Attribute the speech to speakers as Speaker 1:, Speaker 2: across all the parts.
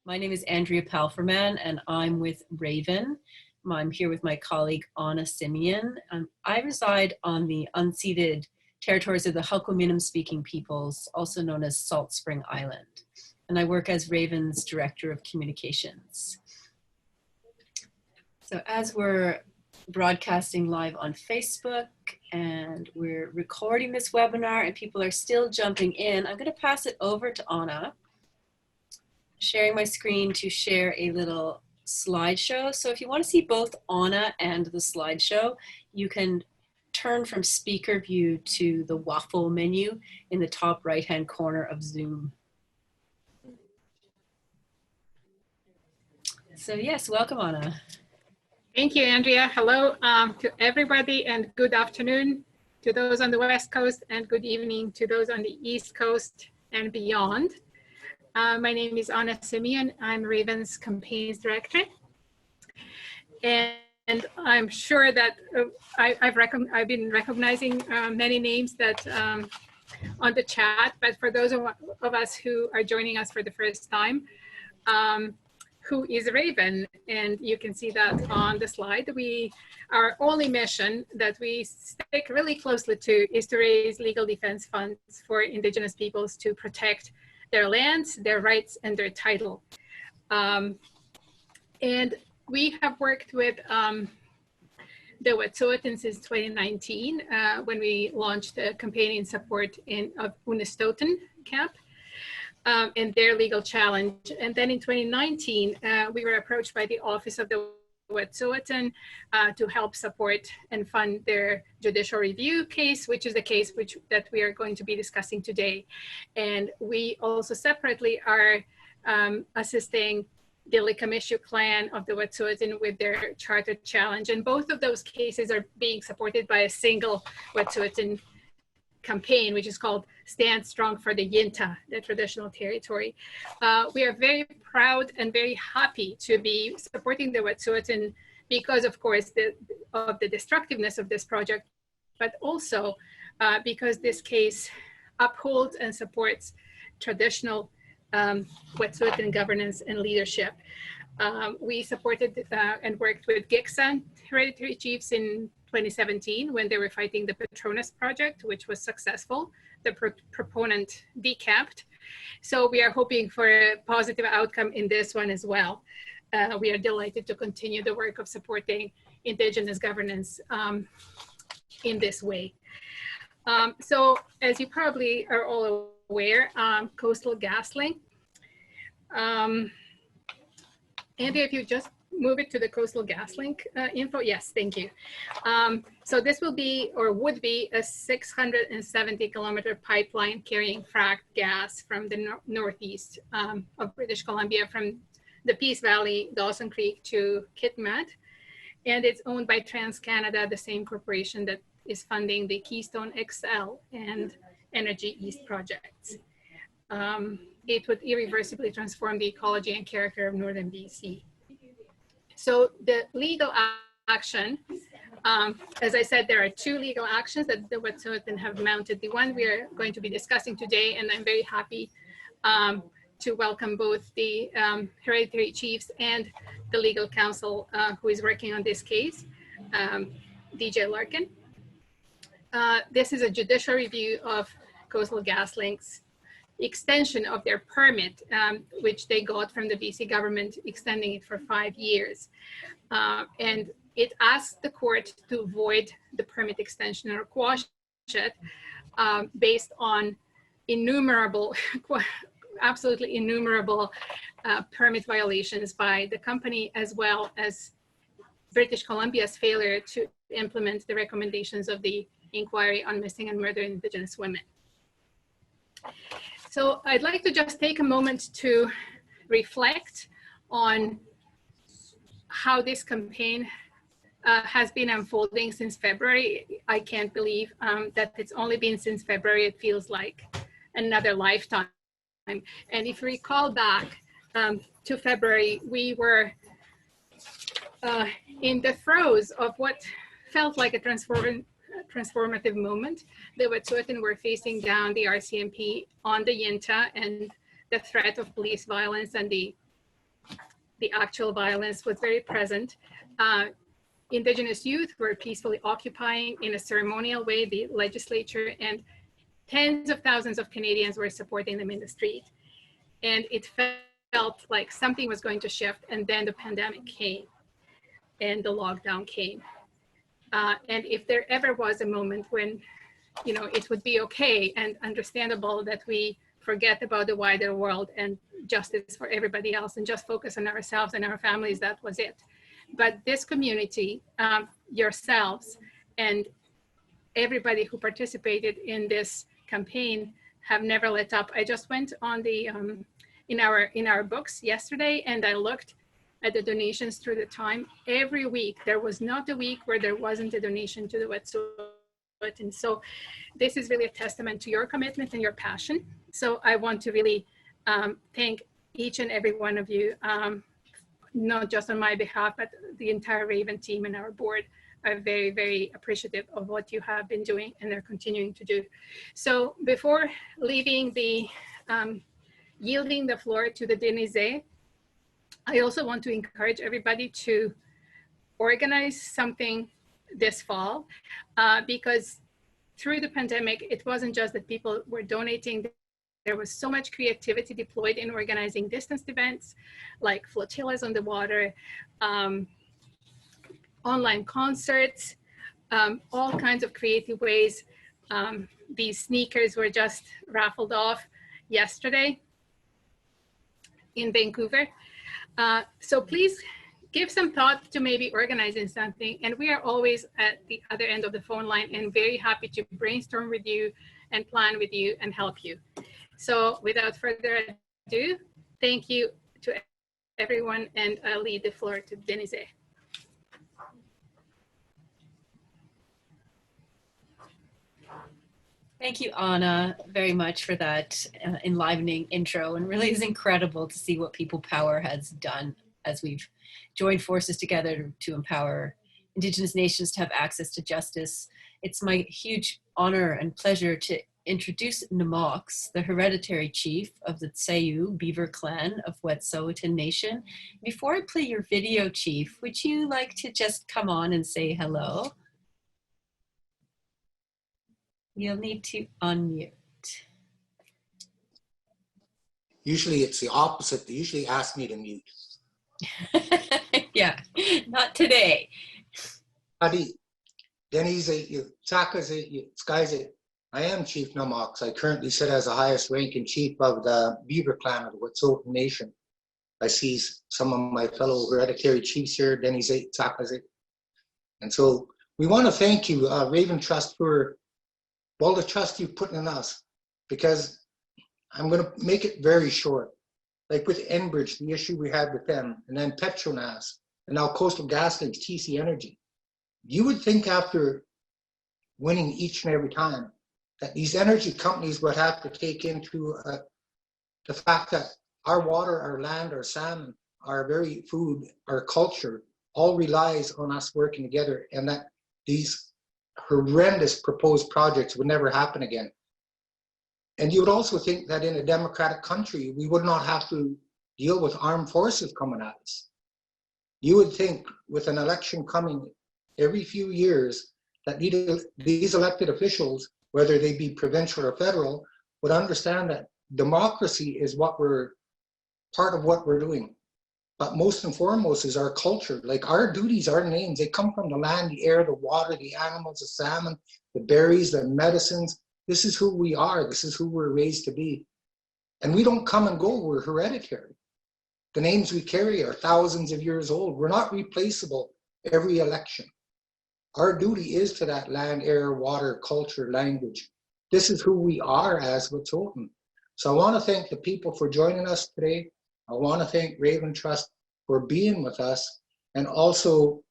Speaker 1: My name is Andrea Palferman, and I'm with Raven. I'm here with my colleague, Anna Simeon. I reside on the unceded territories of the Halkwominam-speaking peoples, also known as Salt Spring Island. And I work as Raven's Director of Communications. So as we're broadcasting live on Facebook and we're recording this webinar and people are still jumping in, I'm going to pass it over to Anna, sharing my screen to share a little slideshow. So if you want to see both Anna and the slideshow, you can turn from speaker view to the waffle menu in the top right-hand corner of Zoom. So yes, welcome Anna.
Speaker 2: Thank you, Andrea. Hello to everybody and good afternoon to those on the West Coast and good evening to those on the East Coast and beyond. My name is Anna Simeon. I'm Raven's Campaigns Director. And I'm sure that I've been recognizing many names that on the chat, but for those of us who are joining us for the first time, who is Raven? And you can see that on the slide. Our only mission that we stick really closely to is to raise legal defense funds for Indigenous peoples to protect their lands, their rights, and their title. And we have worked with the Wet'suwet'en since 2019 when we launched a campaign in support of Unistoten camp. And their legal challenge. And then in 2019, we were approached by the Office of the Wet'suwet'en to help support and fund their judicial review case, which is the case that we are going to be discussing today. And we also separately are assisting the Likamishu clan of the Wet'suwet'en with their charter challenge. And both of those cases are being supported by a single Wet'suwet'en campaign, which is called Stand Strong for the Yinta, the traditional territory. We are very proud and very happy to be supporting the Wet'suwet'en because, of course, of the destructiveness of this project, but also because this case upholds and supports traditional Wet'suwet'en governance and leadership. We supported and worked with Giksan hereditary chiefs in 2017 when they were fighting the Petronas project, which was successful. The proponent decamped. So we are hoping for a positive outcome in this one as well. We are delighted to continue the work of supporting Indigenous governance in this way. So as you probably are all aware, Coastal GasLink. Andy, if you just move it to the Coastal GasLink info. Yes, thank you. So this will be, or would be, a 670-kilometer pipeline carrying fracked gas from the northeast of British Columbia, from the Peace Valley, Dawson Creek to Kitimat. And it's owned by TransCanada, the same corporation that is funding the Keystone XL and Energy East projects. It would irreversibly transform the ecology and character of northern BC. So the legal action, as I said, there are two legal actions that the Wet'suwet'en have mounted. The one we are going to be discussing today, and I'm very happy to welcome both the hereditary chiefs and the legal counsel who is working on this case, DJ Larkin. This is a judicial review of Coastal GasLink's extension of their permit, which they got from the BC government, extending it for 5 years. And it asked the court to void the permit extension or quash it based on innumerable, absolutely innumerable permit violations by the company, as well as British Columbia's failure to implement the recommendations of the inquiry on missing and murdered Indigenous women. So I'd like to just take a moment to reflect on how this campaign has been unfolding since February. I can't believe that it's only been since February. It feels like another lifetime. And if you recall back to February, we were in the throes of what felt like a transformative moment. The Wet'suwet'en were facing down the RCMP on the Yinta and the threat of police violence and the the actual violence was very present. Indigenous youth were peacefully occupying in a ceremonial way the legislature, and tens of thousands of Canadians were supporting them in the street. And it felt like something was going to shift, and then the pandemic came and the lockdown came. And if there ever was a moment when, you know, it would be okay and understandable that we forget about the wider world and justice for everybody else and just focus on ourselves and our families, that was it. But this community, yourselves, and everybody who participated in this campaign have never let up. I just went on the in our books yesterday, and I looked at the donations through the time. Every week, there was not a week where there wasn't a donation to the Wet'suwet'en. And so this is really a testament to your commitment and your passion. So I want to really thank each and every one of you, not just on my behalf, but the entire Raven team and our board are very, very appreciative of what you have been doing and are continuing to do. So before leaving the, yielding the floor to the Denizé, I also want to encourage everybody to organize something this fall, because through the pandemic, it wasn't just that people were donating. There was so much creativity deployed in organizing distanced events like flotillas on the water, online concerts, all kinds of creative ways. These sneakers were just raffled off yesterday in Vancouver. So please give some thought to maybe organizing something. And we are always at the other end of the phone line and very happy to brainstorm with you and plan with you and help you. So without further ado, thank you to everyone, and I'll leave the floor to Denizé.
Speaker 1: Thank you, Anna, very much for that enlivening intro. And really is incredible to see what People Power has done as we've joined forces together to empower Indigenous nations to have access to justice. It's my huge honor and pleasure to introduce Namox, the hereditary chief of the Tsayu Beaver clan of Wet'suwet'en Nation. Before I play your video, Chief, would you like to just come on and say hello? You'll need to unmute.
Speaker 3: Usually it's the opposite. They usually ask me to mute.
Speaker 1: Yeah, not today.
Speaker 3: Adi, Denizé, Tsakaze, Skyze. I am Chief Namox. I currently sit as the highest ranking chief of the Beaver clan of the Wet'suwet'en Nation. I see some of my fellow hereditary chiefs here, Denizé, Tsakaze. And so we want to thank you, Raven Trust, for all the trust you've put in us, because I'm going to make it very short. Like with Enbridge, the issue we had with them, and then Petronas, and now Coastal GasLink, TC Energy. You would think after winning each and every time that these energy companies would have to take into the fact that our water, our land, our salmon, our very food, our culture, all relies on us working together, and that these horrendous proposed projects would never happen again. And you would also think that in a democratic country, we would not have to deal with armed forces coming at us. You would think with an election coming every few years that these elected officials, whether they be provincial or federal, would understand that democracy is part of what we're doing. But most and foremost is our culture. Like our duties, our names, they come from the land, the air, the water, the animals, the salmon, the berries, the medicines. This is who we are. This is who we're raised to be. And we don't come and go. We're hereditary. The names we carry are thousands of years old. We're not replaceable every election. Our duty is to that land, air, water, culture, language. This is who we are as Wet'suwet'en. So I want to thank the people for joining us today. I want to thank Raven Trust for being with us, and also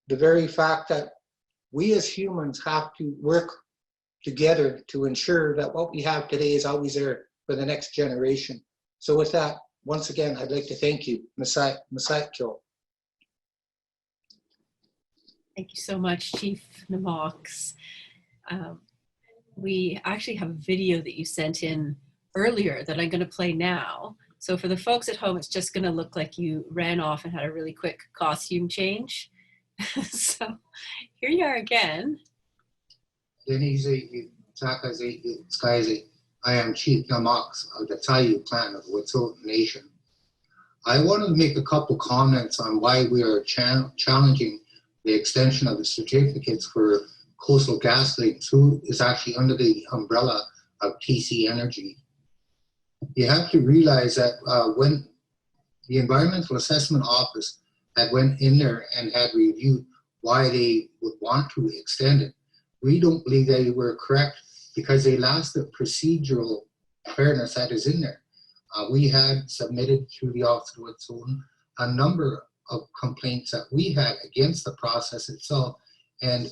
Speaker 3: the very fact that we as humans have to work together to ensure that what we have today is always there for the next generation. So with that, once again, I'd like to thank you. Masai Kyo.
Speaker 1: Thank you so much, Chief Namox. We actually have a video that you sent in earlier that I'm going to play now. So for the folks at home, it's just going to look like you ran off and had a really quick costume change. So here you are again.
Speaker 3: Denise, I am Chief Namox of the Taiyu clan of Wet'suwet'en Nation. I wanted to make a couple comments on why we are challenging the extension of the certificates for Coastal GasLink, who is actually under the umbrella of TC Energy. You have to realize that when the Environmental Assessment Office had went in there and had reviewed why they would want to extend it, we don't believe they were correct because they lost the procedural fairness that is in there. We had submitted through the Office of Wet'suwet'en a number of complaints that we had against the process itself, and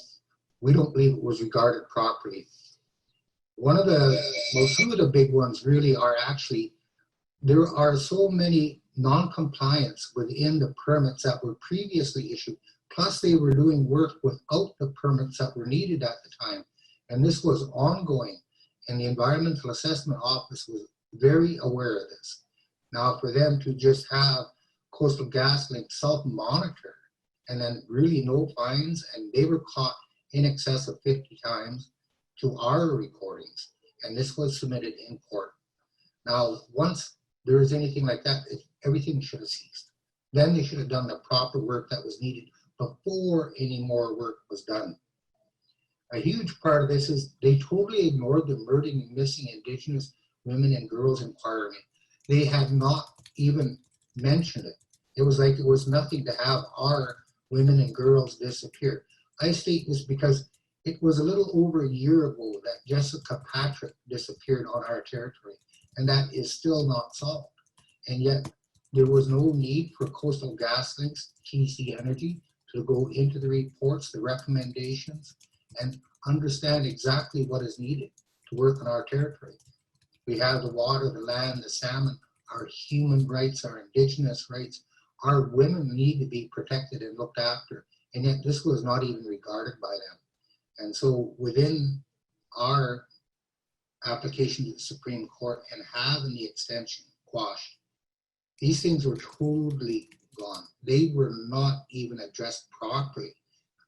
Speaker 3: we don't believe it was regarded properly. One of the, well, some of the big ones really are actually, there are so many non-compliance within the permits that were previously issued, plus they were doing work without the permits that were needed at the time. And this was ongoing, and the Environmental Assessment Office was very aware of this. Now for them to just have Coastal GasLink self-monitor and then really no fines, and they were caught in excess of 50 times to our recordings, and this was submitted in court. Now, once there is anything like that, everything should have ceased. Then they should have done the proper work that was needed before any more work was done. A huge part of this is they totally ignored the murdered and missing Indigenous women and girls inquiry. They had not even mentioned it. It was like it was nothing to have our women and girls disappear. I state this because it was a little over a year ago that Jessica Patrick disappeared on our territory, and that is still not solved. And yet there was no need for Coastal GasLink's TC Energy to go into the reports, the recommendations, and understand exactly what is needed to work on our territory. We have the water, the land, the salmon, our human rights, our Indigenous rights. Our women need to be protected and looked after, and yet this was not even regarded by them. And so within our application to the Supreme Court and having the extension quashed, these things were totally gone. They were not even addressed properly.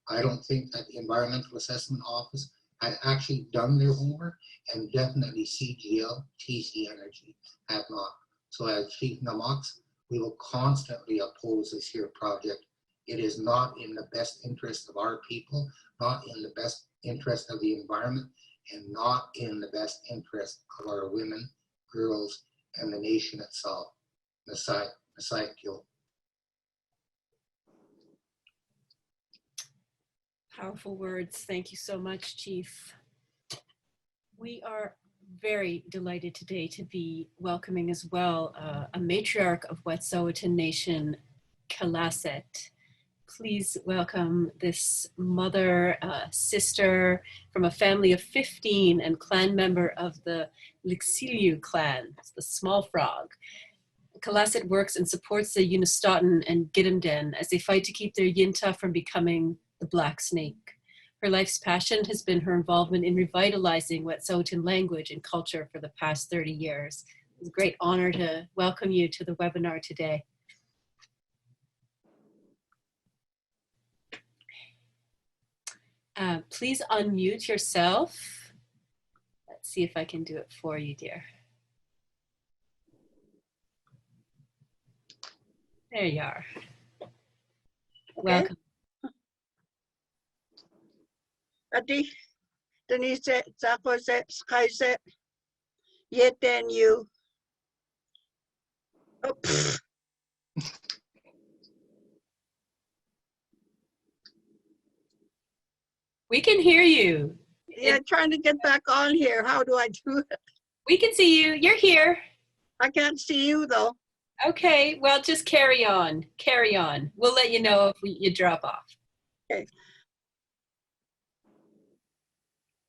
Speaker 3: I don't think that the Environmental Assessment Office had actually done their homework, and definitely CGL, TC Energy have not. So as Chief Namox, we will constantly oppose this here project. It is not in the best interest of our people, not in the best interest of the environment, and not in the best interest of our women, girls, and the nation itself. Nasai Kyo.
Speaker 1: Powerful words. Thank you so much, Chief. We are very delighted today to be welcoming as well a matriarch of Wet'suwet'en Nation, Kalaset. Please welcome this mother, sister from a family of 15 and clan member of the Lixiliu clan, the small frog. Kalaset works and supports the Unistoten and Gidimden as they fight to keep their Yinta from becoming the black snake. Her life's passion has been her involvement in revitalizing Wet'suwet'en language and culture for the past 30 years. It's a great honor to welcome you to the webinar today. Please unmute yourself. Let's see if I can do it for you, dear. There you are.
Speaker 4: Okay.
Speaker 1: Welcome.
Speaker 4: Adi, Denise, Zako, Sky, yet then you. Oh,
Speaker 1: We can hear you.
Speaker 4: yeah, trying to get back on here. How do I do it?
Speaker 1: We can see you. You're here.
Speaker 4: I can't see you though.
Speaker 1: Okay, well, just carry on. Carry on. We'll let you know if you drop off.
Speaker 4: Okay.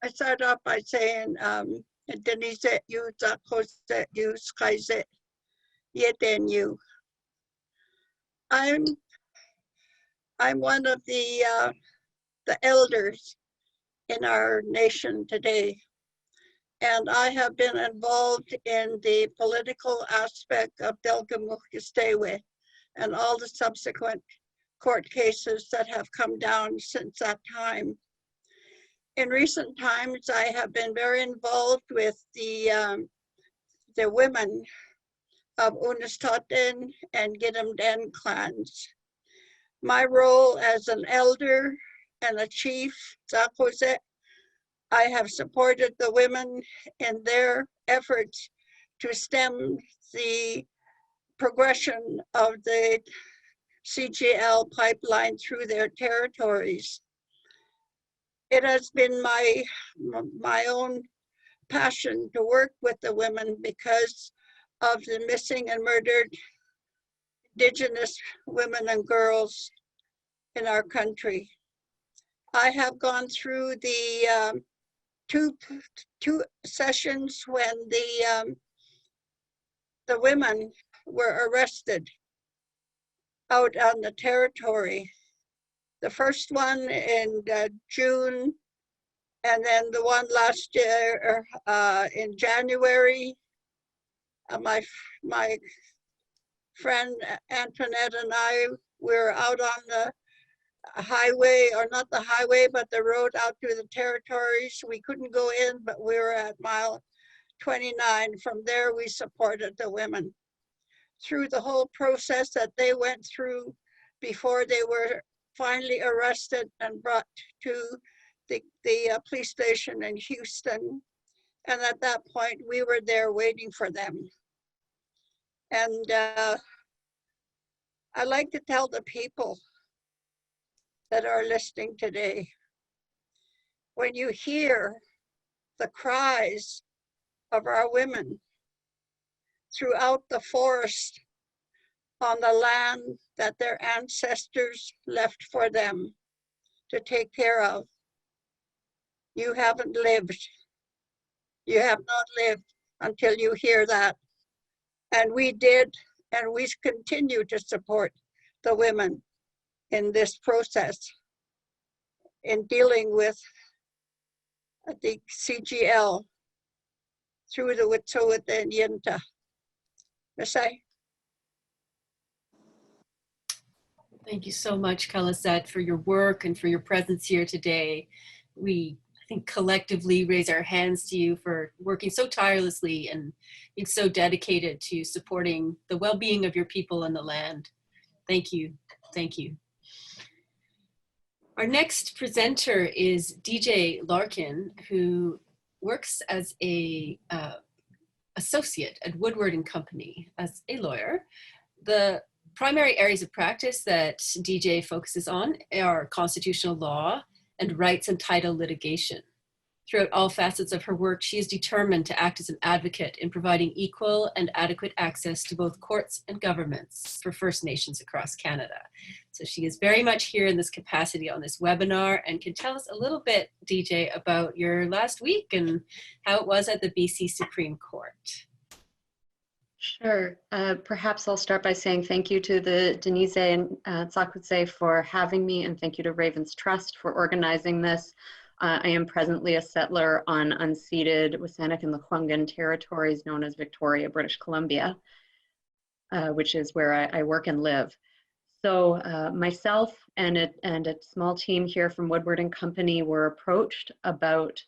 Speaker 4: I start off by saying, Denise, you, Zako, you, Sky, yet then you. I'm one of the elders in our nation today. and I have been involved in the political aspect of Delgamuukw and all the subsequent court cases that have come down since that time. In recent times, I have been very involved with the women of Unistoten and Gidimt'en clans. My role as an elder and a chief, Zakose, I have supported the women in their efforts to stem the progression of the CGL pipeline through their territories. It has been my own passion to work with the women because of the missing and murdered Indigenous women and girls in our country. I have gone through the two sessions when the women were arrested out on the territory. The first one in June, and then the one last year in January. My friend Antoinette and I were out on the highway, or not the highway, but the road out to the territories. We couldn't go in, but we were at mile 29. From there, we supported the women through the whole process that they went through before they were finally arrested and brought to the police station in Houston. And at that point, we were there waiting for them. And I like to tell the people that are listening today, when you hear the cries of our women throughout the forest on the land that their ancestors left for them to take care of, you haven't lived. You have not lived until you hear that. And we did, and we continue to support the women in this process in dealing with the CGL through the Wet'suwet'en and Yinta. Masai?
Speaker 1: Thank you so much, Kalisette, for your work and for your presence here today. We, I think, collectively raise our hands to you for working so tirelessly and being so dedicated to supporting the well-being of your people and the land. Thank you. Thank you. Our next presenter is DJ Larkin, who works as a associate at Woodward and Company as a lawyer. The primary areas of practice that DJ focuses on are constitutional law and rights and title litigation. Throughout all facets of her work, she is determined to act as an advocate in providing equal and adequate access to both courts and governments for First Nations across Canada. So she is very much here in this capacity on this webinar and can tell us a little bit, DJ, about your last week and how it was at the BC Supreme Court.
Speaker 5: Sure. Perhaps I'll start by saying thank you to the Denise and Tsakutse for having me, and thank you to Ravens Trust for organizing this. I am presently a settler on unceded WSÁNEĆ and Lekwungen territories known as Victoria, British Columbia, which is where I work and live. So myself and a small team here from Woodward and Company were approached about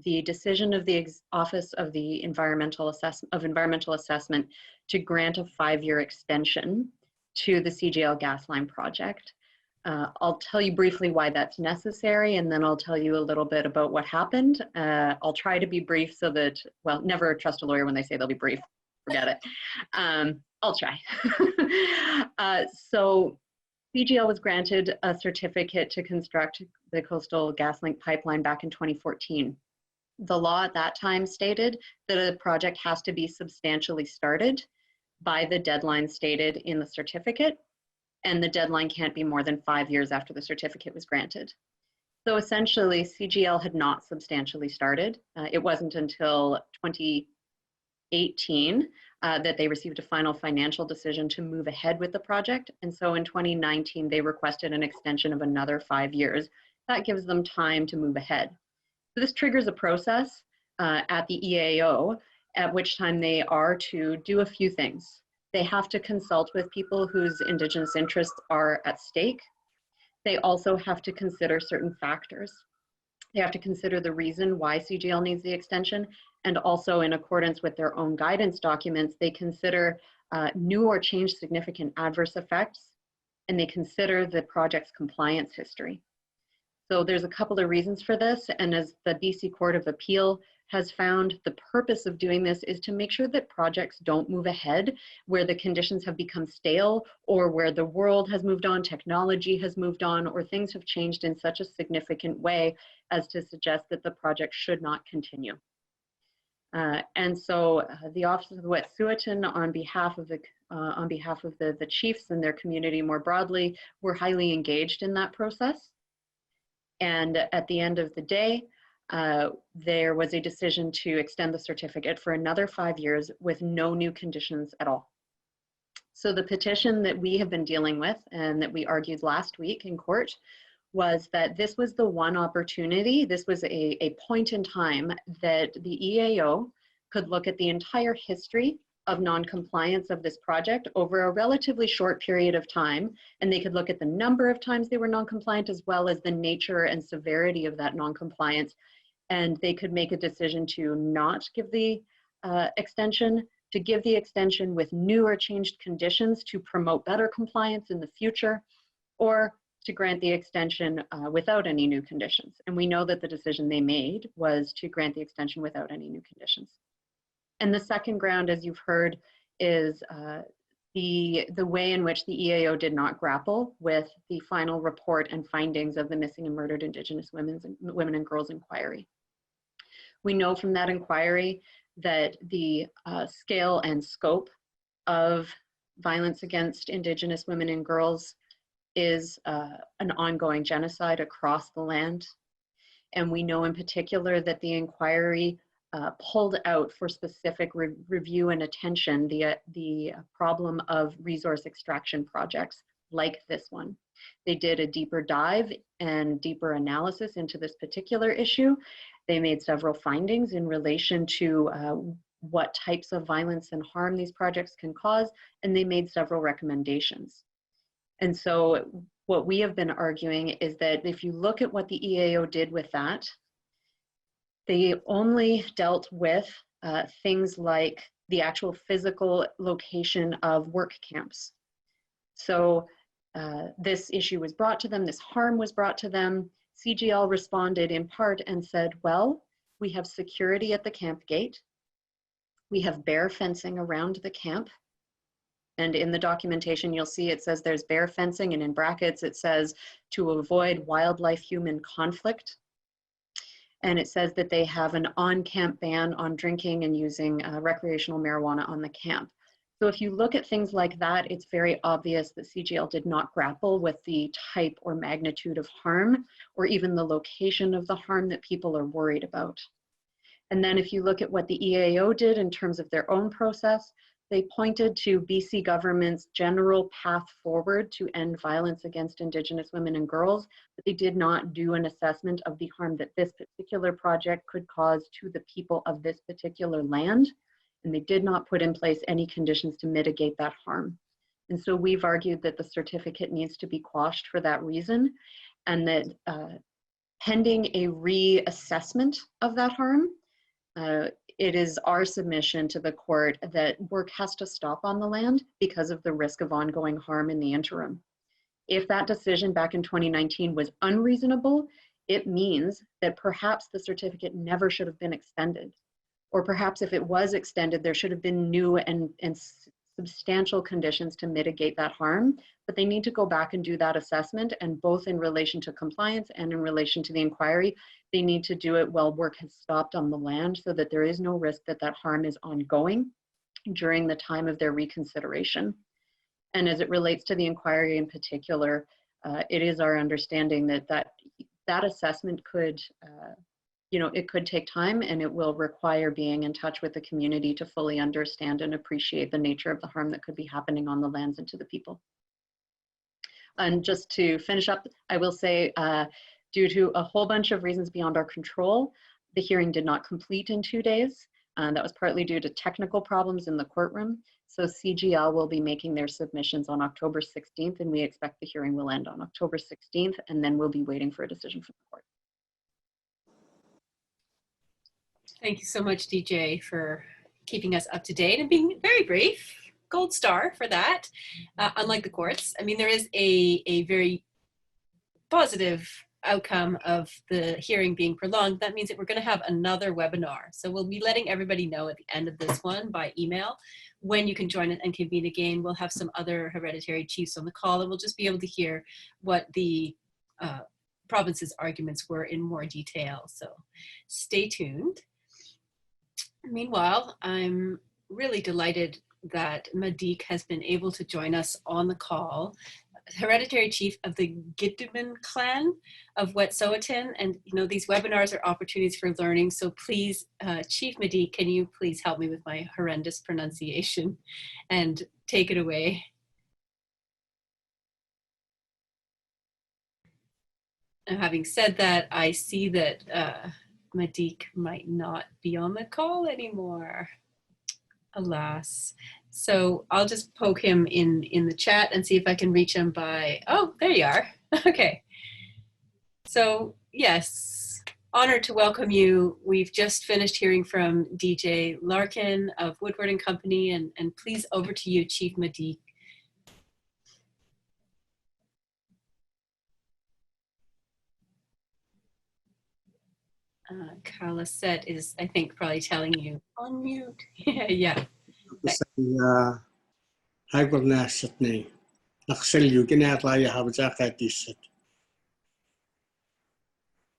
Speaker 5: the decision of the Office of the Environmental Assessment to grant a 5-year extension to the CGL gas line project. I'll tell you briefly why that's necessary, and then I'll tell you a little bit about what happened. I'll try to be brief so that, well, never trust a lawyer when they say they'll be brief. Forget it. I'll try. So CGL was granted a certificate to construct the Coastal GasLink pipeline back in 2014. The law at that time stated that a project has to be substantially started by the deadline stated in the certificate, and the deadline can't be more than 5 years after the certificate was granted. So essentially, CGL had not substantially started. It wasn't until 2018 that they received a final financial decision to move ahead with the project. And so in 2019, they requested an extension of another 5 years. That gives them time to move ahead. So this triggers a process at the EAO, at which time they are to do a few things. They have to consult with people whose Indigenous interests are at stake. They also have to consider certain factors. They have to consider the reason why CGL needs the extension, and also in accordance with their own guidance documents, they consider new or changed significant adverse effects, and they consider the project's compliance history. So there's a couple of reasons for this, and as the BC Court of Appeal has found, the purpose of doing this is to make sure that projects don't move ahead where the conditions have become stale, or where the world has moved on, technology has moved on, or things have changed in such a significant way as to suggest that the project should not continue. And so the Office of the Wet'suwet'en, on behalf of the chiefs and their community more broadly, were highly engaged in that process. And at the end of the day, there was a decision to extend the certificate for another 5 years with no new conditions at all. So the petition that we have been dealing with and that we argued last week in court was that this was the one opportunity, this was a point in time that the EAO could look at the entire history of non-compliance of this project over a relatively short period of time, and they could look at the number of times they were non-compliant as well as the nature and severity of that non-compliance, and they could make a decision to not give the extension, to give the extension with new or changed conditions to promote better compliance in the future, or to grant the extension without any new conditions. And we know that the decision they made was to grant the extension without any new conditions. And the second ground, as you've heard, is the way in which the EAO did not grapple with the final report and findings of the Missing and Murdered Indigenous Women and Girls Inquiry. We know from that inquiry that the scale and scope of violence against Indigenous women and girls is an ongoing genocide across the land. And we know in particular that the inquiry pulled out for specific review and attention the problem of resource extraction projects like this one. They did a deeper dive and deeper analysis into this particular issue. They made several findings in relation to what types of violence and harm these projects can cause, and they made several recommendations. And so what we have been arguing is that if you look at what the EAO did with that, they only dealt with things like the actual physical location of work camps. So this issue was brought to them, this harm was brought to them. CGL responded in part and said, well, we have security at the camp gate. We have bear fencing around the camp. And in the documentation, you'll see it says there's bear fencing, and in brackets, it says to avoid wildlife-human conflict. And it says that they have an on-camp ban on drinking and using recreational marijuana on the camp. So if you look at things like that, it's very obvious that CGL did not grapple with the type or magnitude of harm, or even the location of the harm that people are worried about. And then if you look at what the EAO did in terms of their own process, they pointed to BC government's general path forward to end violence against Indigenous women and girls, but they did not do an assessment of the harm that this particular project could cause to the people of this particular land. And they did not put in place any conditions to mitigate that harm. And so we've argued that the certificate needs to be quashed for that reason, and that pending a reassessment of that harm, it is our submission to the court that work has to stop on the land because of the risk of ongoing harm in the interim. If that decision back in 2019 was unreasonable, it means that perhaps the certificate never should have been extended. Or perhaps if it was extended, there should have been new and substantial conditions to mitigate that harm, but they need to go back and do that assessment, and both in relation to compliance and in relation to the inquiry, they need to do it while work has stopped on the land so that there is no risk that that harm is ongoing during the time of their reconsideration. And as it relates to the inquiry in particular, it is our understanding that that assessment could it could take time, and it will require being in touch with the community to fully understand and appreciate the nature of the harm that could be happening on the lands and to the people. And just to finish up, I will say, due to a whole bunch of reasons beyond our control, The hearing did not complete in 2 days. That was partly due to technical problems in the courtroom. So CGL will be making their submissions on October 16th, and we expect the hearing will end on October 16th, and then we'll be waiting for a decision from the court.
Speaker 1: Thank you so much, DJ, for keeping us up to date and being very brief. Gold star for that. Unlike the courts, I mean, there is a very positive outcome of the hearing being prolonged. That means that we're going to have another webinar. So we'll be letting everybody know at the end of this one by email when you can join it and convene again. We'll have some other hereditary chiefs on the call, and we'll just be able to hear what the province's arguments were in more detail. So stay tuned. Meanwhile, I'm really delighted that Madiq has been able to join us on the call, hereditary chief of the Giddumin clan of Wet'suwet'en. And you know, these webinars are opportunities for learning. So please, Chief Madiq, can you please help me with my horrendous pronunciation and take it away? And having said that, I see that Madiq might not be on the call anymore, alas. So I'll just poke him in the chat and see if I can reach him by, oh, there you are. Okay. So yes, honored to welcome you. We've just finished hearing from DJ Larkin of Woodward and Company, and please over to you, Chief Madiq. Kalaset is, I think, probably telling you unmute. Yeah.
Speaker 6: Hagel Nasatni. Naxel Ginatla Yahabzaka.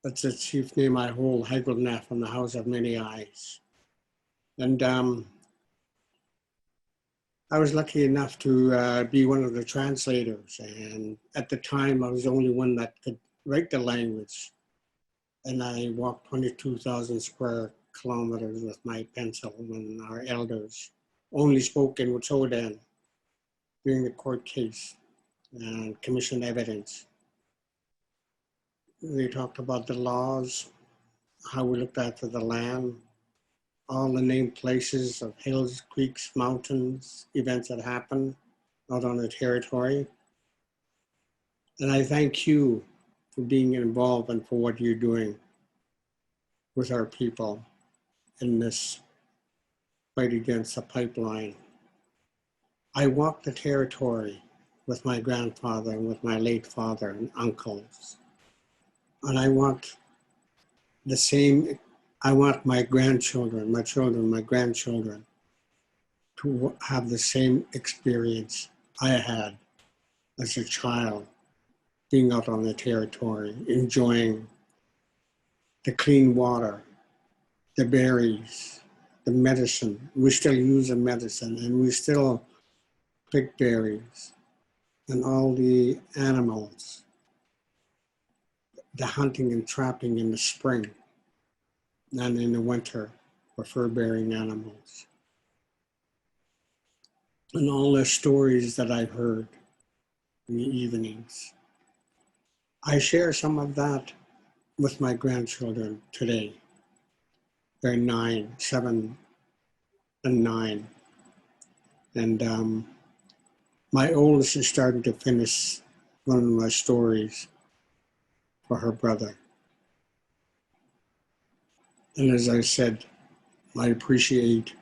Speaker 6: That's the chief name I hold, Hagel from the House of Many Eyes. And I was lucky enough to be one of the translators. And at the time, I was the only one that could write the language. And I walked 22,000 square kilometers with my pencil when our elders only spoke in Wet'suwet'en during the court case and commissioned evidence. They talked about the laws, how we looked after the land, all the named places of hills, creeks, mountains, events that happened out on the territory. And I thank you for being involved and for what you're doing with our people in this fight against the pipeline. I walked the territory with my grandfather and with my late father and uncles. And I want the same, I want my grandchildren, my children, my grandchildren to have the same experience I had as a child, being out on the territory, enjoying the clean water, the berries, the medicine. We still use the medicine, and we still pick berries, and all the animals, the hunting and trapping in the spring and in the winter for fur-bearing animals. And all the stories that I've heard in the evenings. I share some of that with my grandchildren today. They're 9, 7, and 9. And my oldest is starting to finish one of my stories for her brother. And as I said, I appreciate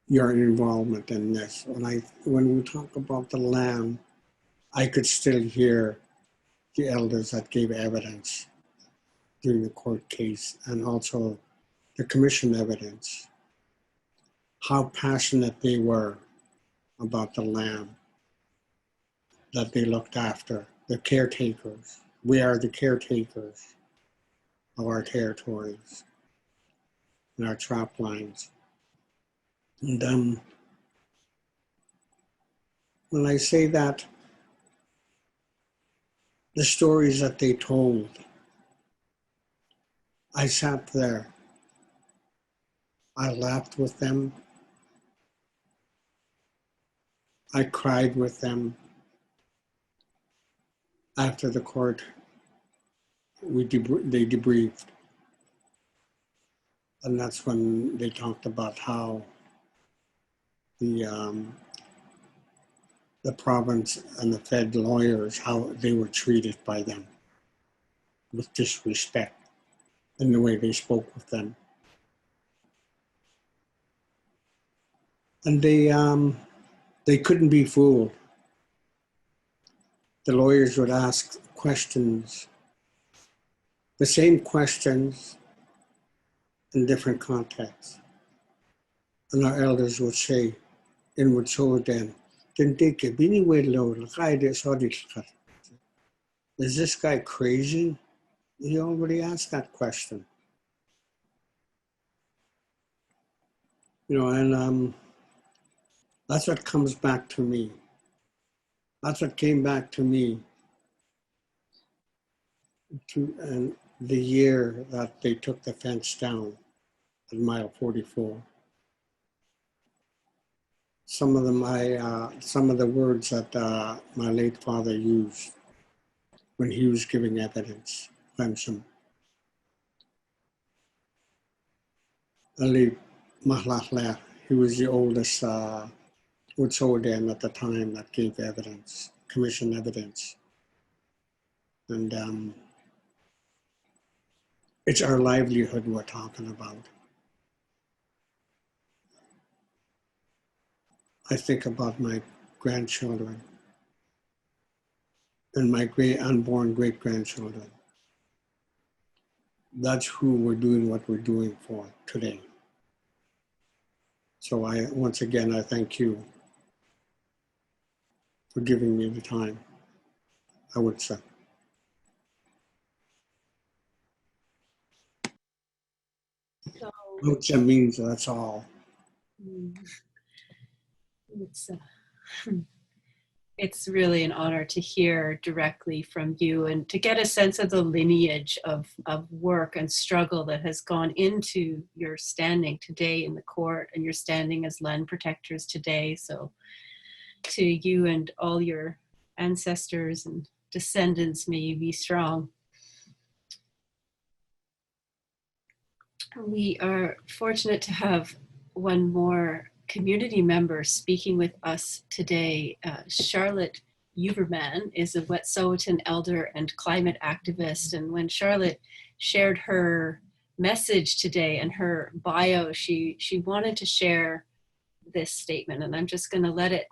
Speaker 6: your involvement in this. When we talk about the land, I could still hear the elders that gave evidence during the court case, and also the commission evidence, how passionate they were about the land that they looked after, the caretakers. We are the caretakers of our territories and our trap lines. And when I say that, the stories that they told, I sat there, I laughed with them, I cried with them after the court they debriefed. And that's when they talked about how the province and the Fed lawyers, how they were treated by them with disrespect in the way they spoke with them. And they couldn't be fooled. The lawyers would ask questions, the same questions in different contexts. And our elders would say, in Wet'suwet'en, is this guy crazy? He already asked that question. You know, and that's what comes back to me. That's what came back to me and the year that they took the fence down at mile 44. Some of the words that my late father used when he was giving evidence. Ali Mahlachler, he was the oldest Wet'suwet'en at the time that gave evidence, commissioned evidence. And it's our livelihood we're talking about. I think about my grandchildren and my unborn great-grandchildren. That's who we're doing what we're doing for today. So once again, I thank you for giving me the time, I would say.
Speaker 1: So,
Speaker 6: Which means that's all.
Speaker 1: It's really an honor to hear directly from you and to get a sense of the lineage of work and struggle that has gone into your standing today in the court and your standing as land protectors today. So to you and all your ancestors and descendants, may you be strong. We are fortunate to have one more community member speaking with us today. Charlotte Uberman is a Wet'suwet'en elder and climate activist. And when Charlotte shared her message today and her bio, she wanted to share this statement, and I'm just going to let it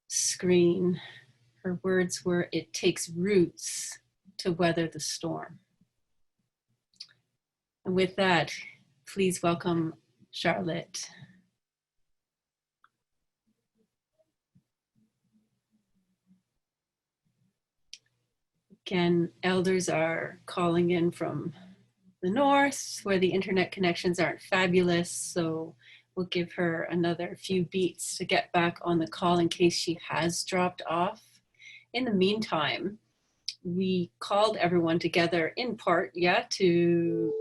Speaker 1: screen. Her words were, "It takes roots to weather the storm." And with that, please welcome Charlotte. Again, elders are calling in from the north where the internet connections aren't fabulous, so we'll give her another few beats to get back on the call in case she has dropped off. In the meantime, we called everyone together in part, to,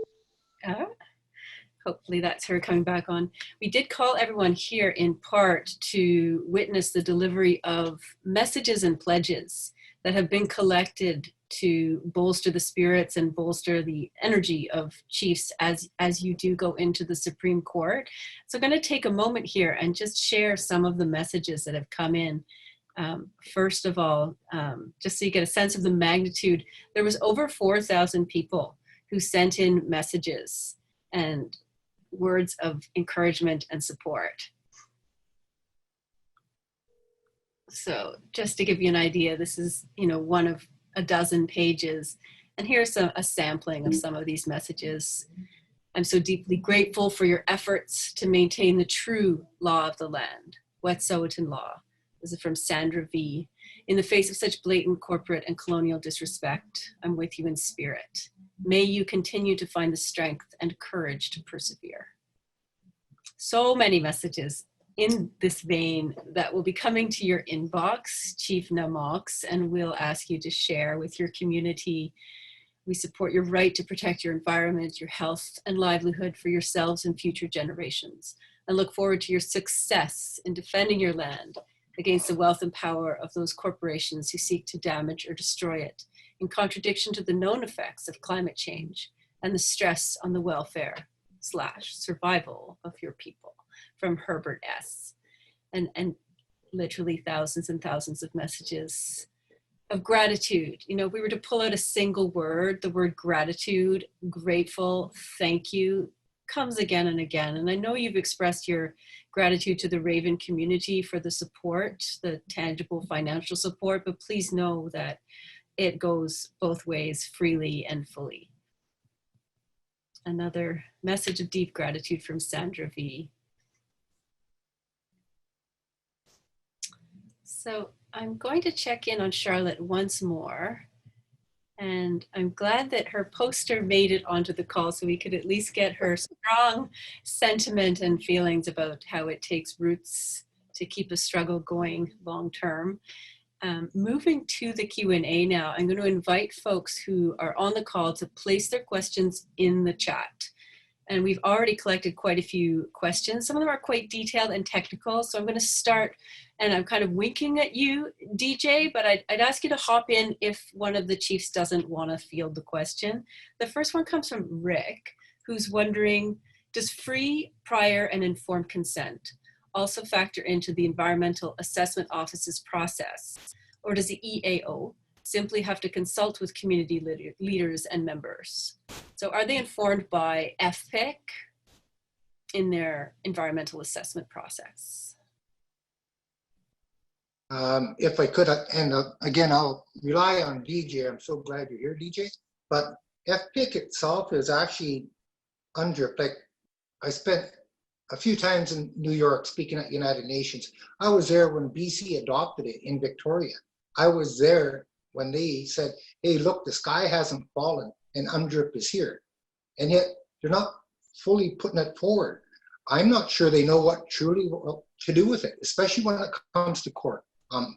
Speaker 1: hopefully that's her coming back on. We did call everyone here in part to witness the delivery of messages and pledges that have been collected to bolster the spirits and bolster the energy of chiefs as you do go into the Supreme Court. So I'm going to take a moment here and just share some of the messages that have come in. First of all, just so you get a sense of the magnitude, there was over 4,000 people who sent in messages and words of encouragement and support. So just to give you an idea, this is, one of a dozen pages. And here's a sampling of some of these messages. "I'm so deeply grateful for your efforts to maintain the true law of the land, Wet'suwet'en law." This is from Sandra V. "In the face of such blatant corporate and colonial disrespect, I'm with you in spirit. May you continue to find the strength and courage to persevere." So many messages in this vein that will be coming to your inbox, Chief Namox, and we'll ask you to share with your community. We support your right to protect your environment, your health, and livelihood for yourselves and future generations, and look forward to your success in defending your land against the wealth and power of those corporations who seek to damage or destroy it, in contradiction to the known effects of climate change and the stress on the welfare / survival of your people, from Herbert S. And literally thousands and thousands of messages of gratitude. You know, if we were to pull out a single word, the word gratitude, grateful, thank you, comes again and again. And I know you've expressed your gratitude to the Raven community for the support, the tangible financial support, but please know that it goes both ways, freely and fully. Another message of deep gratitude from Sandra V. So I'm going to check in on Charlotte once more. And I'm glad that her poster made it onto the call so we could at least get her strong sentiment and feelings about how it takes roots to keep a struggle going long term. Moving to the Q&A now, I'm going to invite folks who are on the call to place their questions in the chat. And we've already collected quite a few questions. Some of them are quite detailed and technical. So I'm going to start, and I'm kind of winking at you, DJ, but I'd ask you to hop in if one of the chiefs doesn't want to field the question. The first one comes from Rick, who's wondering, does free, prior, and informed consent also factor into the Environmental Assessment Office's process? Or does the EAO simply have to consult with community leaders and members? So are they informed by FPIC in their environmental assessment process?
Speaker 3: If I could, and again, I'll rely on DJ. I'm so glad you're here, DJ. But FPIC itself is actually under, like, I spent a few times in New York speaking at United Nations. I was there when BC adopted it in Victoria. I was there when they said, hey, look, the sky hasn't fallen and UNDRIP is here. And yet they're not fully putting it forward. I'm not sure they know what truly to do with it, especially when it comes to court.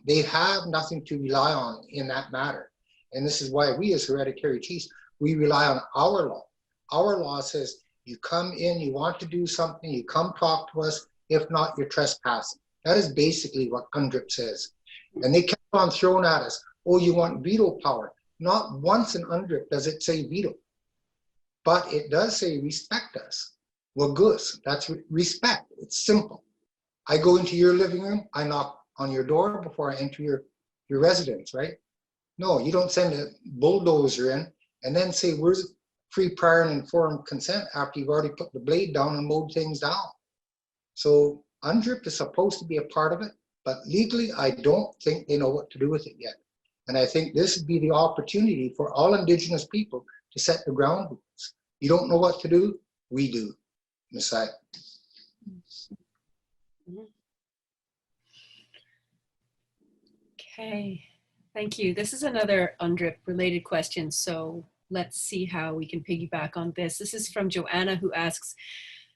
Speaker 3: They have nothing to rely on in that matter. And this is why we as hereditary chiefs, we rely on our law. Our law says you come in, you want to do something, you come talk to us. If not, you're trespassing. That is basically what UNDRIP says. And they kept on throwing at us, oh, you want veto power. Not once in UNDRIP does it say veto. But it does say respect us. Well, goose, that's respect. It's simple. I go into your living room, I knock on your door before I enter your residence, right? No, you don't send a bulldozer in and then say, where's free, prior, and informed consent after you've already put the blade down and mowed things down. So UNDRIP is supposed to be a part of it, but legally, I don't think they know what to do with it yet. And I think this would be the opportunity for all Indigenous people to set the ground rules. You don't know what to do, we do. Messiah.
Speaker 1: Okay, thank you. This is another UNDRIP related question, so let's see how we can piggyback on this. This is from Joanna, who asks,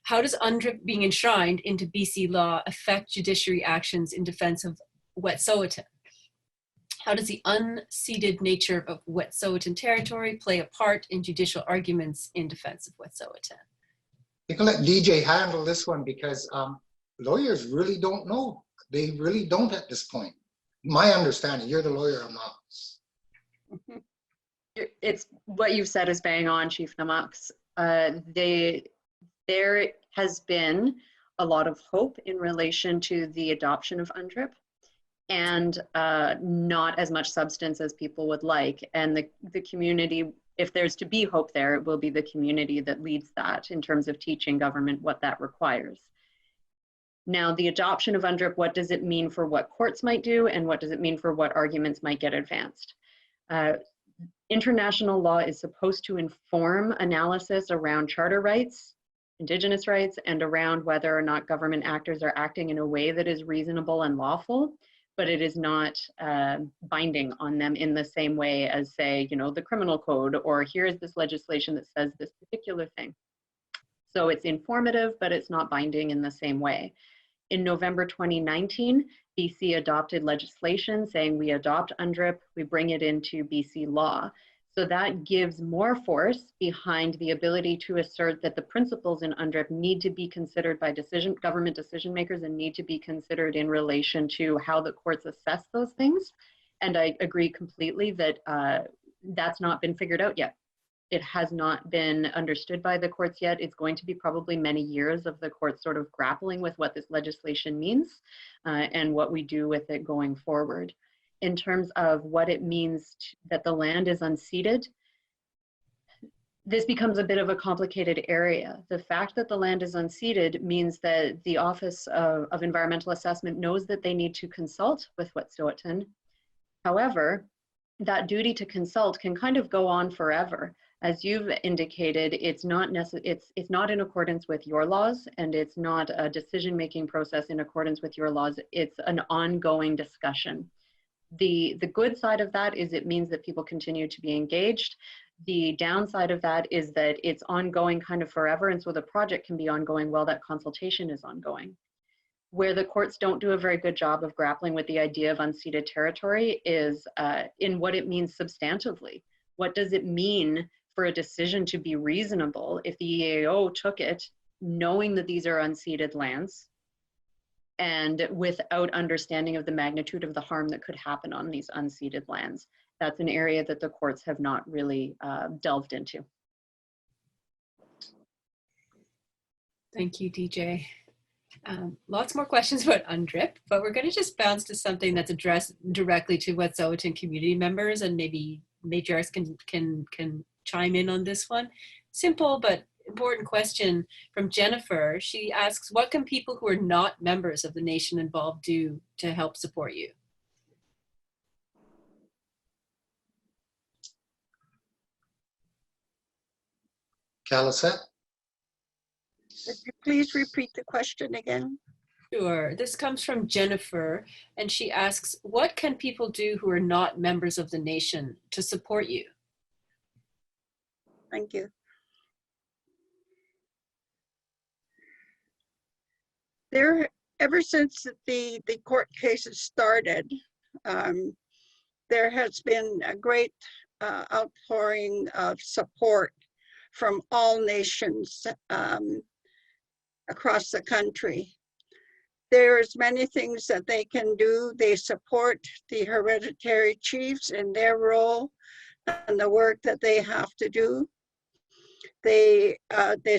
Speaker 1: how does UNDRIP being enshrined into BC law affect judiciary actions in defense of Wet'suwet'en? How does the unceded nature of Wet'suwet'en territory play a part in judicial arguments in defense of Wet'suwet'en?
Speaker 3: You can let DJ handle this one because lawyers really don't know. They really don't at this point. My understanding, you're the lawyer, I'm not.
Speaker 5: It's what you've said is bang on, Chief Namax. There has been a lot of hope in relation to the adoption of UNDRIP and not as much substance as people would like. And the community, if there's to be hope there, it will be the community that leads that in terms of teaching government what that requires. Now, the adoption of UNDRIP, what does it mean for what courts might do and what does it mean for what arguments might get advanced? International law is supposed to inform analysis around charter rights, Indigenous rights, and around whether or not government actors are acting in a way that is reasonable and lawful, but it is not binding on them in the same way as, say, you know, the criminal code, or here's this legislation that says this particular thing. So it's informative, but it's not binding in the same way. In November 2019, BC adopted legislation saying we adopt UNDRIP, we bring it into BC law. So that gives more force behind the ability to assert that the principles in UNDRIP need to be considered by government decision makers and need to be considered in relation to how the courts assess those things. And I agree completely that that's not been figured out yet. It has not been understood by the courts yet. It's going to be probably many years of the courts sort of grappling with what this legislation means and what we do with it going forward. In terms of what it means that the land is unceded, this becomes a bit of a complicated area. The fact that the land is unceded means that the Office of Environmental Assessment knows that they need to consult with Wet'suwet'en. However, that duty to consult can kind of go on forever. As you've indicated, it's not in accordance with your laws, and it's not a decision-making process in accordance with your laws. It's an ongoing discussion. The good side of that is it means that people continue to be engaged. The downside of that is that it's ongoing kind of forever, and so the project can be ongoing while that consultation is ongoing. Where the courts don't do a very good job of grappling with the idea of unceded territory is in what it means substantively. What does it mean for a decision to be reasonable if the EAO took it knowing that these are unceded lands and without understanding of the magnitude of the harm that could happen on these unceded lands? That's an area that the courts have not really delved into.
Speaker 1: Thank you, DJ. Lots more questions about UNDRIP, but we're going to just bounce to something that's addressed directly to Wet'suwet'en community members, and maybe matriarchs can chime in on this one. Simple but important question from Jennifer. She asks, what can people who are not members of the nation involved do to help support you?
Speaker 3: Calisette?
Speaker 4: Would you please repeat the question again?
Speaker 1: Sure. This comes from Jennifer, and she asks, what can people do who are not members of the nation to support you?
Speaker 4: Thank you. Ever since the court cases started, there has been a great outpouring of support from all nations across the country. There's many things that they can do. They support the hereditary chiefs in their role and the work that they have to do. They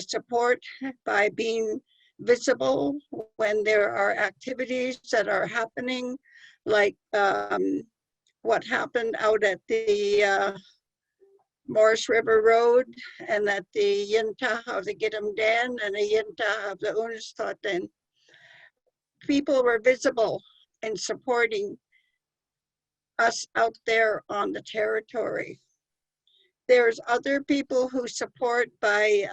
Speaker 4: support by being visible when there are activities that are happening, like what happened out at the Morris River Road, and at the Yinta of the Gidimdan and the Yinta of the Unistoten. People were visible in supporting us out there on the territory. There's other people who support by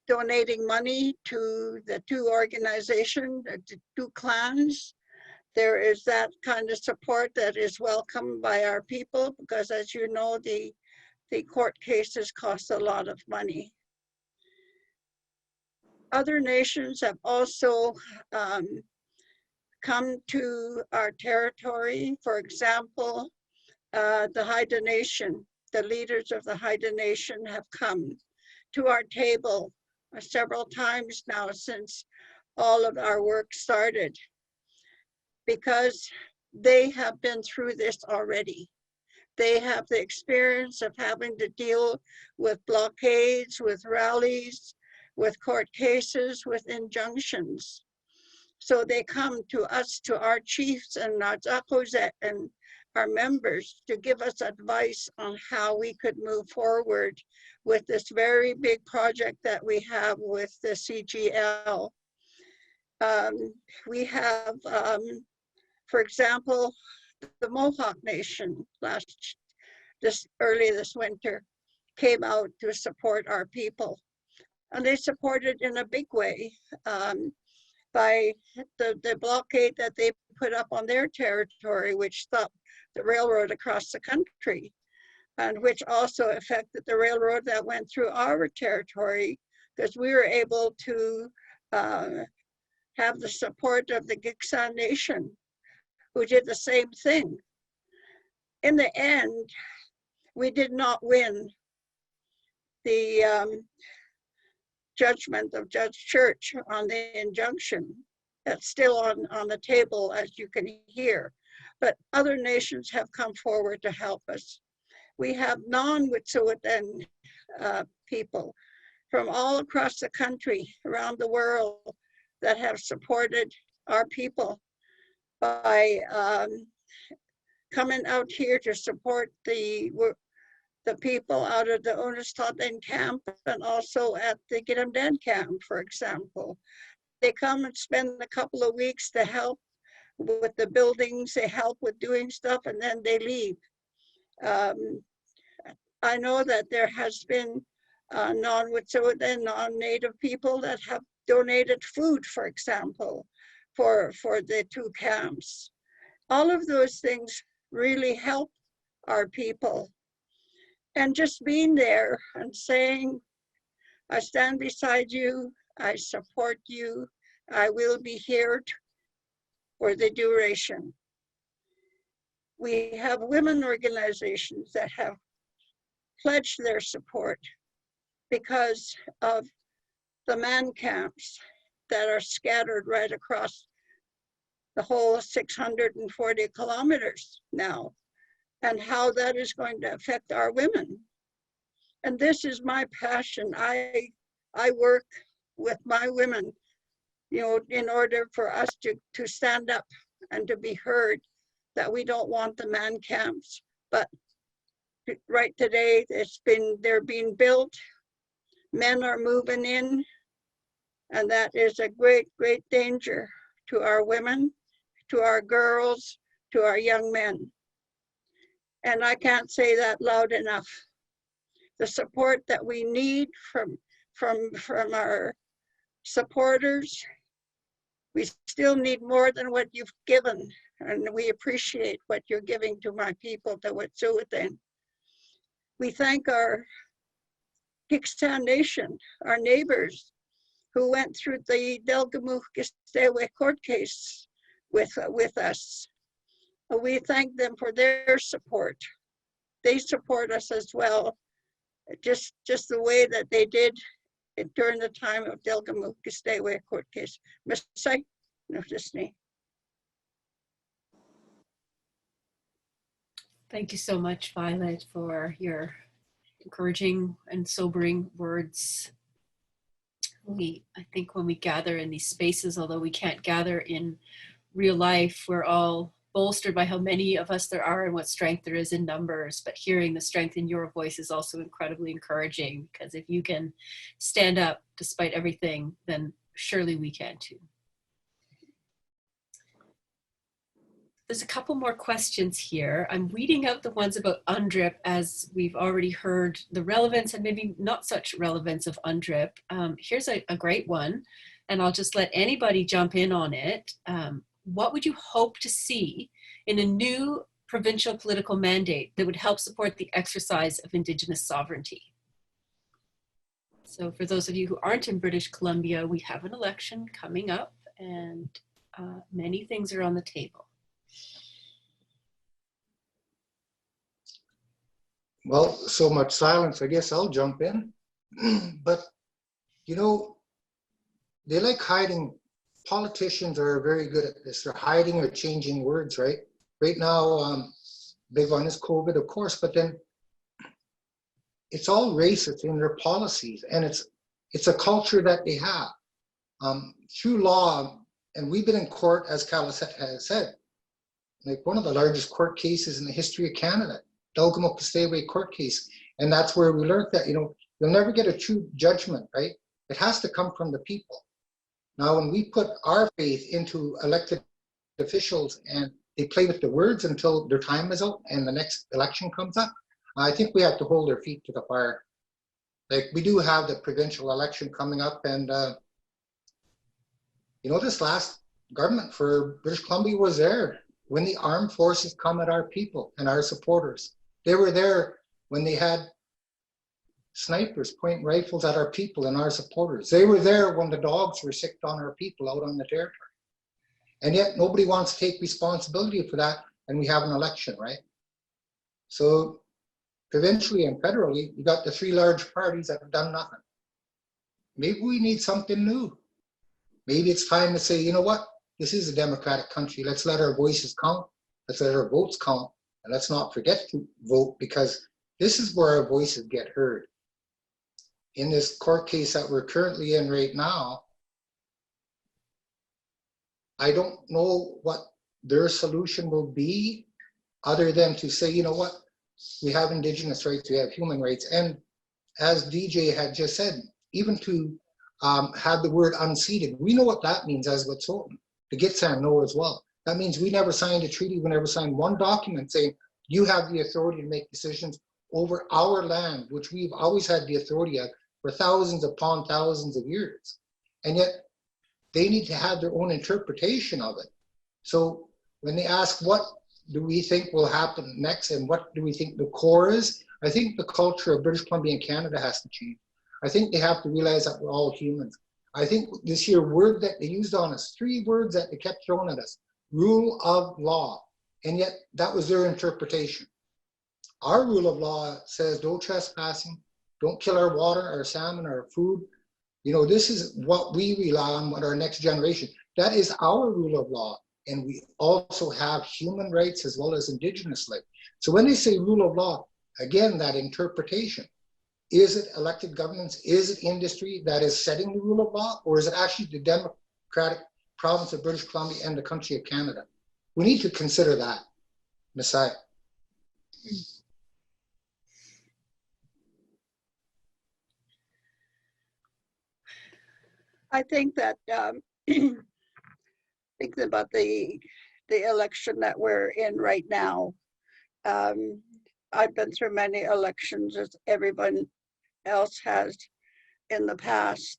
Speaker 4: donating money to the two organizations, the two clans. There is that kind of support that is welcomed by our people, because as you know, the court cases cost a lot of money. Other nations have also come to our territory. For example, the Haida Nation, the leaders of the Haida Nation have come to our table several times now since all of our work started, because they have been through this already. They have the experience of having to deal with blockades, with rallies, with court cases, with injunctions. So they come to us, to our chiefs and our Zakuzet and our members, to give us advice on how we could move forward with this very big project that we have with the CGL. We have, for example, the Mohawk Nation early this winter came out to support our people. And they supported in a big way by the blockade that they put up on their territory, which stopped the railroad across the country, and which also affected the railroad that went through our territory, because we were able to have the support of the Giksan Nation, who did the same thing. In the end, we did not win the judgment of Judge Church on the injunction. That's still on the table, as you can hear. But other nations have come forward to help us. We have non-Wet'suwet'en people from all across the country, around the world, that have supported our people by coming out here to support the people out of the Unist'ot'en camp and also at the Gidimt'en camp, for example. They come and spend a couple of weeks to help with the buildings, they help with doing stuff, and then they leave. I know that there has been non-Wet'suwet'en, non-native people that have donated food, for example, for the two camps. All of those things really help our people. And just being there and saying, I stand beside you, I support you, I will be here for the duration. We have women organizations that have pledged their support because of the man camps that are scattered right across the whole 640 kilometers now, and how that is going to affect our women. And this is my passion. I work with my women, you know, in order for us to stand up and to be heard, that we don't want the man camps. But right today, they're being built. Men are moving in, and that is a great, great danger to our women, to our girls, to our young men. And I can't say that loud enough. The support that we need from our supporters, we still need more than what you've given, and we appreciate what you're giving to my people, the Wet'suwet'en. We thank our Kixtan Nation, our neighbors, who went through the Delgamuukw-Gisdewe court case with us. We thank them for their support. They support us as well, just the way that they did during the time of Delgamuukw-Gisdewe court case. Masai, notice me.
Speaker 1: Thank you so much, Violet, for your encouraging and sobering words. I think when we gather in these spaces, although we can't gather in real life, we're all bolstered by how many of us there are and what strength there is in numbers. But hearing the strength in your voice is also incredibly encouraging, because if you can stand up despite everything, then surely we can too. There's a couple more questions here. I'm reading out the ones about UNDRIP, as we've already heard the relevance and maybe not such relevance of UNDRIP. Here's a great one, and I'll just let anybody jump in on it. What would you hope to see in a new provincial political mandate that would help support the exercise of Indigenous sovereignty? So for those of you who aren't in British Columbia, we have an election coming up, and many things are on the table.
Speaker 3: Well, so much silence, I guess I'll jump in. But, you know, they like hiding. Politicians are very good at this. They're hiding or changing words, right? Right now, big one is COVID, of course, but then it's all racist in their policies, and it's a culture that they have. Through law, and we've been in court, as Cal has said, like one of the largest court cases in the history of Canada, Delgamuukw-Gisdewe court case. And that's where we learned that, you know, you'll never get a true judgment, right? It has to come from the people. Now, when we put our faith into elected officials and they play with the words until their time is out and the next election comes up, I think we have to hold their feet to the fire. Like, we do have the provincial election coming up, and you know, this last government for British Columbia was there when the armed forces come at our people and our supporters. They were there when they had snipers pointing rifles at our people and our supporters. They were there when the dogs were sicked on our people out on the territory. And yet nobody wants to take responsibility for that, and we have an election, right? So provincially and federally, you got the three large parties that have done nothing. Maybe we need something new. Maybe it's time to say, you know what? This is a democratic country. Let's let our voices count. Let's let our votes count. And let's not forget to vote, because this is where our voices get heard. In this court case that we're currently in right now, I don't know what their solution will be, other than to say, you know what? We have Indigenous rights, we have human rights. And as DJ had just said, even to have the word unceded, we know what that means as Wet'suwet'en. The Gitxsan know as well. That means we never signed a treaty, we never signed one document saying you have the authority to make decisions over our land, which we've always had the authority of for thousands upon thousands of years. And yet they need to have their own interpretation of it. So when they ask what do we think will happen next and what do we think the core is, I think the culture of British Columbia and Canada has to change. I think they have to realize that we're all humans. I think this here word that they used on us, 3 words that they kept throwing at us, rule of law. And yet that was their interpretation. Our rule of law says no trespassing, don't kill our water, our salmon, our food. You know, this is what we rely on with our next generation. That is our rule of law. And we also have human rights as well as Indigenous rights. So when they say rule of law, again, that interpretation, is it elected governments, is it industry that is setting the rule of law, or is it actually the democratic province of British Columbia and the country of Canada? We need to consider that, Messiah.
Speaker 4: I think that thinking about the election that we're in right now, I've been through many elections as everyone else has in the past.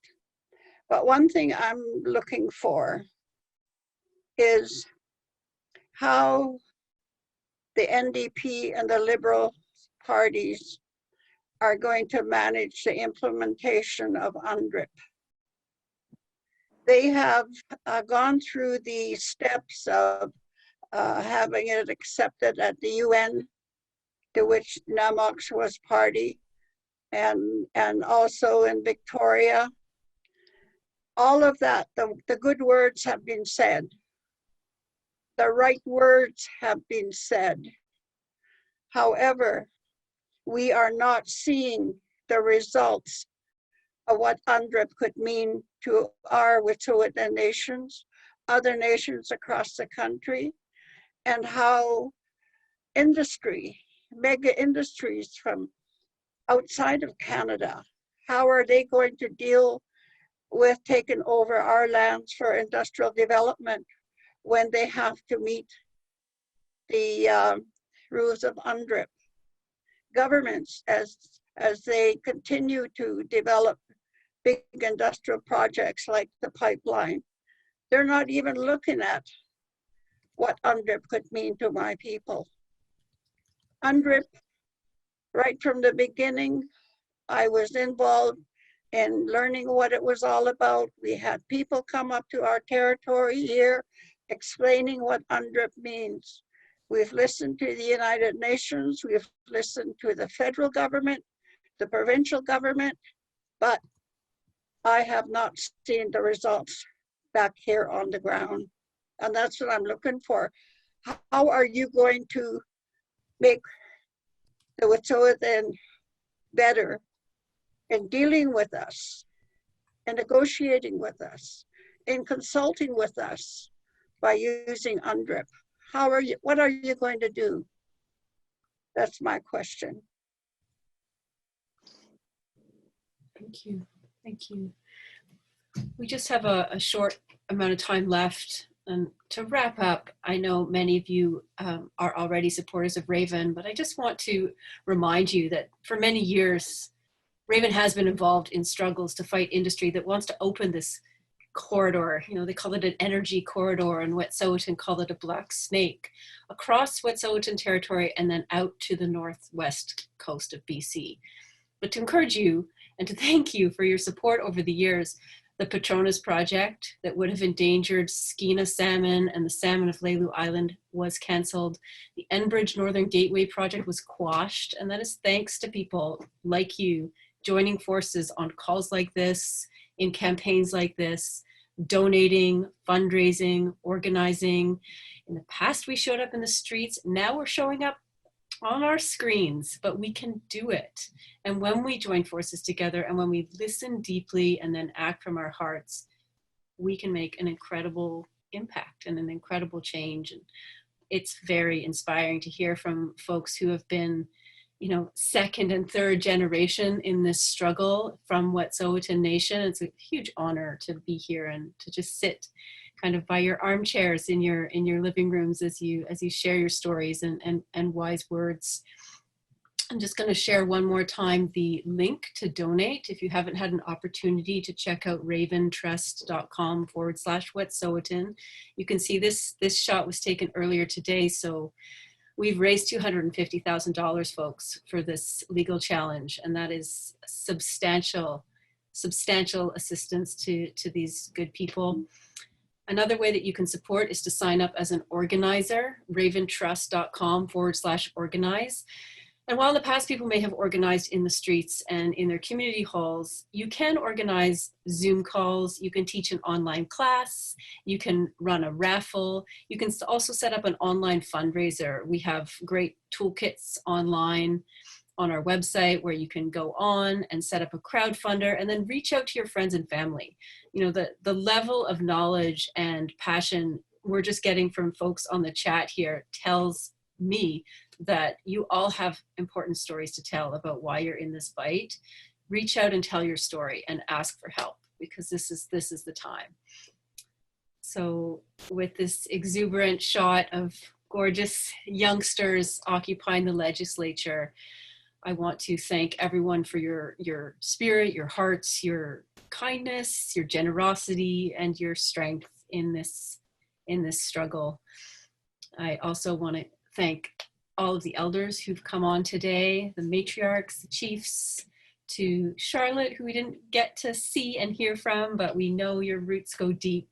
Speaker 4: But one thing I'm looking for is how the NDP and the Liberal parties are going to manage the implementation of UNDRIP. They have gone through the steps of having it accepted at the UN, to which Namox was party, and also in Victoria. All of that, the good words have been said. The right words have been said. However, we are not seeing the results of what UNDRIP could mean to our Wet'suwet'en nations, other nations across the country, and how industry, mega industries from outside of Canada, how are they going to deal with taking over our lands for industrial development when they have to meet the rules of UNDRIP? Governments, as they continue to develop big industrial projects like the pipeline, they're not even looking at what UNDRIP could mean to my people. UNDRIP, right from the beginning, I was involved in learning what it was all about. We had people come up to our territory here explaining what UNDRIP means. We've listened to the United Nations, we've listened to the federal government, the provincial government, but I have not seen the results back here on the ground. And that's what I'm looking for. How are you going to make the Wet'suwet'en better in dealing with us, in negotiating with us, in consulting with us by using UNDRIP? What are you going to do? That's my question.
Speaker 1: Thank you. Thank you. We just have a short amount of time left. And to wrap up, I know many of you are already supporters of Raven, but I just want to remind you that for many years, Raven has been involved in struggles to fight industry that wants to open this corridor. You know, they call it an energy corridor, and Wet'suwet'en call it a black snake, across Wet'suwet'en territory and then out to the northwest coast of BC. But to encourage you and to thank you for your support over the years, The Petronas project that would have endangered Skeena salmon and the salmon of Lalou Island was canceled. The Enbridge Northern Gateway project was quashed, and that is thanks to people like you joining forces on calls like this, in campaigns like this, donating, fundraising, organizing. In the past, we showed up in the streets. Now we're showing up on our screens, but we can do it. And when we join forces together and when we listen deeply and then act from our hearts, we can make an incredible impact and an incredible change. And it's very inspiring to hear from folks who have been, you know, second and third generation in this struggle from Wet'suwet'en Nation. It's a huge honor to be here and to just sit kind of by your armchairs in your living rooms as you share your stories and wise words. I'm just going to share one more time the link to donate. If you haven't had an opportunity to check out raventrust.com/Wet'suwet'en, you can see this shot was taken earlier today. So we've raised $250,000, folks, for this legal challenge, and that is substantial assistance to these good people. Another way that you can support is to sign up as an organizer, raventrust.com/organize. And while in the past people may have organized in the streets and in their community halls, you can organize Zoom calls, you can teach an online class, you can run a raffle, you can also set up an online fundraiser. We have great toolkits online on our website where you can go on and set up a crowdfunder and then reach out to your friends and family. You know, the level of knowledge and passion we're just getting from folks on the chat here tells me that you all have important stories to tell about why you're in this fight. Reach out and tell your story and ask for help, because this is the time. So with this exuberant shot of gorgeous youngsters occupying the legislature, I want to thank everyone for your spirit, your hearts, your kindness, your generosity, and your strength in this struggle. I also want to thank all of the elders who've come on today, the matriarchs, the chiefs, to Charlotte, who we didn't get to see and hear from, but we know your roots go deep.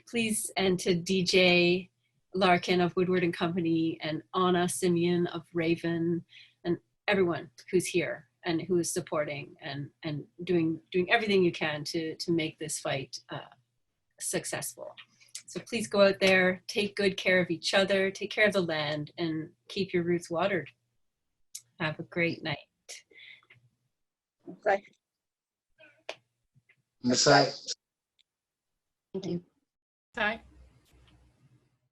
Speaker 1: Please, and to DJ Larkin of Woodward and Company, and Anna Simeon of Raven, and everyone who's here and who is supporting and doing everything you can to make this fight successful. So please go out there, take good care of each other, take care of the land, and keep your roots watered. Have a great night.
Speaker 4: Bye.
Speaker 3: Masai.
Speaker 5: Thank you.
Speaker 2: Bye.